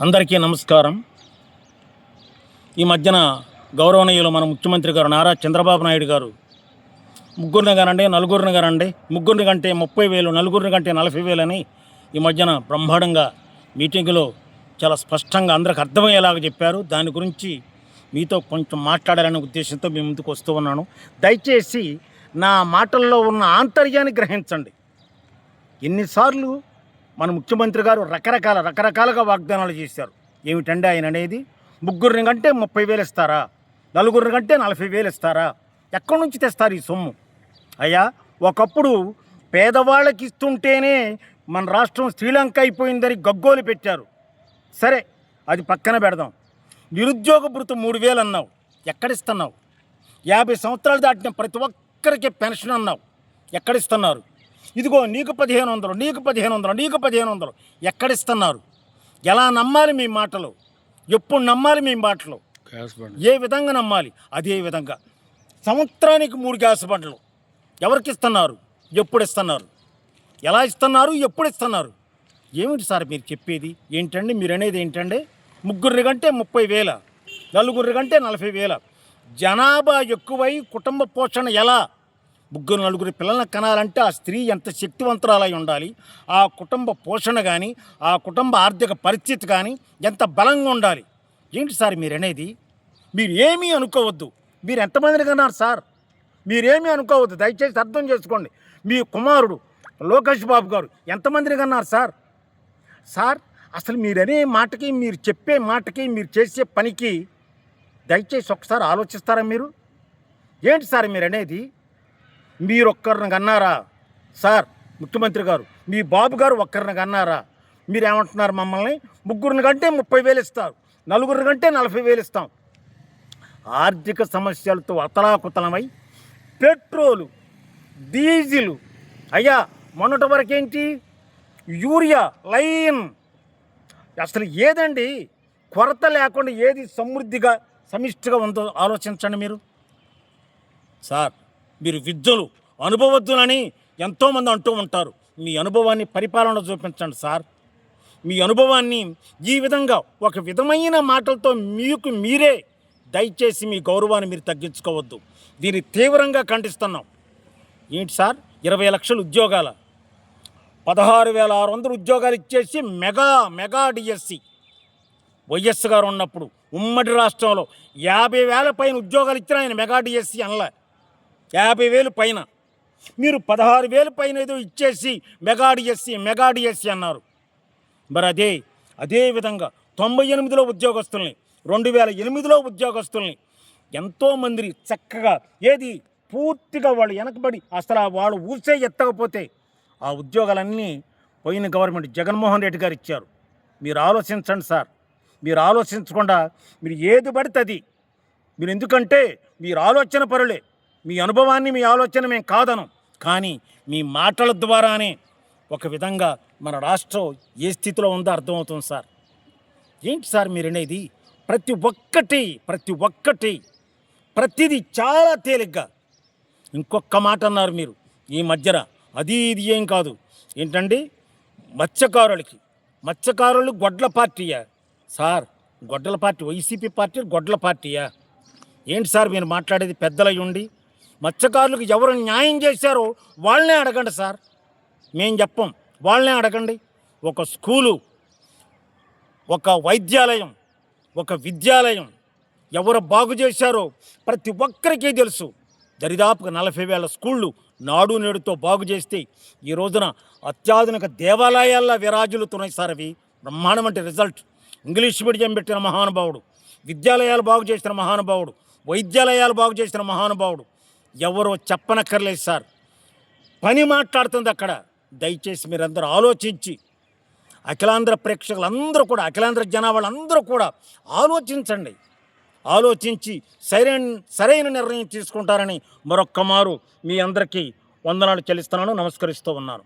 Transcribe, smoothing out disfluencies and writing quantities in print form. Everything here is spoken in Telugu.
అందరికీ నమస్కారం. ఈ మధ్యన గౌరవనీయులు మన ముఖ్యమంత్రి గారు నారా చంద్రబాబు నాయుడు గారు ముగ్గురిని కానండి నలుగురిని కానండి, ముగ్గురిని కంటే 30,000, నలుగురిని కంటే 40,000 అని ఈ మధ్యన బ్రహ్మాండంగా మీటింగులో చాలా స్పష్టంగా అందరికి అర్థమయ్యేలాగా చెప్పారు. దాని గురించి మీతో కొంచెం మాట్లాడాలనే ఉద్దేశంతో మీ ముందుకు వస్తూ ఉన్నాను. దయచేసి నా మాటల్లో ఉన్న ఆంతర్యాన్ని గ్రహించండి. ఎన్నిసార్లు మన ముఖ్యమంత్రి గారు రకరకాలుగా వాగ్దానాలు చేశారు. ఏమిటండి ఆయన అనేది? ముగ్గురిని కంటే 30,000 ఇస్తారా, నలుగురిని కంటే 40,000 ఇస్తారా? ఎక్కడి నుంచి తెస్తారు ఈ సొమ్ము? అయ్యా, ఒకప్పుడు పేదవాళ్ళకి ఇస్తుంటేనే మన రాష్ట్రం శ్రీలంక అయిపోయిందని గగ్గోలు పెట్టారు. సరే, అది పక్కన పెడదాం. నిరుద్యోగ భృతి 3,000 అన్నావు, ఎక్కడిస్తున్నావు? 50 సంవత్సరాలు దాటిన ప్రతి ఒక్కరికి పెన్షన్ అన్నావు, ఎక్కడిస్తున్నారు? ఇదిగో నీకు 1,500, నీకు 1,500, నీకు 1,500 ఎక్కడిస్తున్నారు? ఎలా నమ్మాలి మీ మాటలు? ఎప్పుడు నమ్మాలి మీ మాటలు? ఏ విధంగా నమ్మాలి? అదే విధంగా సంవత్సరానికి 3 గ్యాస్ బండ్లు ఎవరికి ఇస్తున్నారు? ఎప్పుడు ఇస్తున్నారు? ఎలా ఇస్తున్నారు? ఎప్పుడు ఇస్తున్నారు? ఏమిటి సార్ మీరు చెప్పేది? ఏంటండి మీరు అనేది? ఏంటండి? ముగ్గురి కంటే 30,000, నలుగురి కంటే 40,000. జనాభా ఎక్కువై కుటుంబ పోషణ ఎలా? ముగ్గురు నలుగురు పిల్లలను కనాలంటే ఆ స్త్రీ ఎంత శక్తివంతురాలై ఉండాలి, ఆ కుటుంబ పోషణ కానీ, ఆ కుటుంబ ఆర్థిక పరిస్థితి కానీ ఎంత బలంగా ఉండాలి? ఏంటి సార్ మీరు అనేది? మీరు ఏమీ అనుకోవద్దు. మీరు ఎంతమందిని కన్నారు సార్? మీరేమీ అనుకోవద్దు, దయచేసి అర్థం చేసుకోండి. మీ కుమారుడు లోకేష్ బాబు గారు ఎంతమందిని కన్నారు సార్? సార్, అసలు మీరనే మాటకి, మీరు చెప్పే మాటకి, మీరు చేసే పనికి దయచేసి ఒకసారి ఆలోచిస్తారా మీరు? ఏంటి సార్ మీరు అనేది? మీరొక్కరిని కన్నారా సార్? ముఖ్యమంత్రి గారు, మీ బాబు గారు ఒక్కరిని కన్నారా? మీరేమంటున్నారు? మమ్మల్ని ముగ్గురిని కంటే 30,000 ఇస్తారు, నలుగురిని కంటే 40,000 ఇస్తాం. ఆర్థిక సమస్యలతో అతలాకుతలమై పెట్రోలు, డీజిలు, అయ్యా మొన్నటి వరకేంటి యూరియా లైన్, అసలు ఏదండి కొరత లేకుండా ఏది సమృద్ధిగా సమిష్టిగా ఉందో ఆలోచించండి మీరు. సార్, మీరు విద్యలు అనుభవజ్ఞులని ఎంతోమంది అంటూ ఉంటారు. మీ అనుభవాన్ని పరిపాలన చూపించండి సార్. మీ అనుభవాన్ని ఈ విధంగా ఒక విధమైన మాటలతో మీకు మీరే దయచేసి మీ గౌరవాన్ని మీరు తగ్గించుకోవద్దు. దీన్ని తీవ్రంగా ఖండిస్తున్నాం. ఏంటి సార్, 20 లక్షల ఉద్యోగాల 16,600 ఉద్యోగాలు ఇచ్చేసి మెగా డిఎస్సి వైఎస్ గారు ఉన్నప్పుడు ఉమ్మడి రాష్ట్రంలో 50,000 పైన ఉద్యోగాలు ఇచ్చిన ఆయన మెగా డిఎస్సి అనలే. 50,000 పైన, మీరు 16,000 పైన ఏదో ఇచ్చేసి మెగా డిఎస్సి అన్నారు. మరి అదే విధంగా 98లో ఉద్యోగస్తుల్ని, 2008లో ఉద్యోగస్తుల్ని ఎంతోమంది చక్కగా ఏది పూర్తిగా వాళ్ళు వెనకబడి అసలు వాళ్ళు ఊసే ఎత్తకపోతే ఆ ఉద్యోగాలన్నీ పోయిన గవర్నమెంట్ జగన్మోహన్ రెడ్డి గారు ఇచ్చారు. మీరు ఆలోచించండి సార్. మీరు ఆలోచించకుండా మీరు ఏది పడితే అది మీరు, ఎందుకంటే మీరు ఆలోచన పరులే. మీ అనుభవాన్ని, మీ ఆలోచన మేము కాదనం, కానీ మీ మాటల ద్వారానే ఒక విధంగా మన రాష్ట్రం ఏ స్థితిలో ఉందో అర్థమవుతుంది సార్. ఏంటి సార్ మీరు అనేది? ప్రతిదీ చాలా తేలిగ్గా. ఇంకొక మాట అన్నారు మీరు ఈ మధ్యన, అది ఇది ఏం కాదు. ఏంటండి, మత్స్యకారులు గొడ్ల పార్టీయా సార్? గొడ్డల పార్టీ, వైసీపీ పార్టీ గొడ్ల పార్టీయా? ఏంటి సార్ మీరు మాట్లాడేది? పెద్దలై ఉండి మత్స్యకారులకు ఎవరు న్యాయం చేశారో వాళ్ళనే అడగండి సార్, మేం చెప్పం. వాళ్ళనే అడగండి. ఒక స్కూలు, ఒక వైద్యాలయం, ఒక విద్యాలయం ఎవరు బాగు చేశారో ప్రతి ఒక్కరికీ తెలుసు. దరిదాపుగా 40,000 స్కూళ్ళు నాడు నేడుతో బాగు చేస్తే ఈ రోజున అత్యాధునిక దేవాలయాల్లో విరాజులుతున్నాయి సార్. అవి బ్రహ్మాండమంటే రిజల్ట్. ఇంగ్లీష్ మీడియం పెట్టిన మహానుభావుడు, విద్యాలయాలు బాగు చేసిన మహానుభావుడు, వైద్యాలయాలు బాగు చేసిన మహానుభావుడు. ఎవరో చెప్పనక్కర్లేదు సార్, పని మాట్లాడుతుంది అక్కడ. దయచేసి మీరందరూ ఆలోచించి, అఖిలాంధ్ర ప్రేక్షకులందరూ కూడా, అఖిలాంధ్ర జనాభాలందరూ కూడా ఆలోచించండి. ఆలోచించి సరైన నిర్ణయం తీసుకుంటారని మరొక్క మారు మీ అందరికీ వందనాలు చెల్లిస్తున్నాను, నమస్కరిస్తూ ఉన్నాను.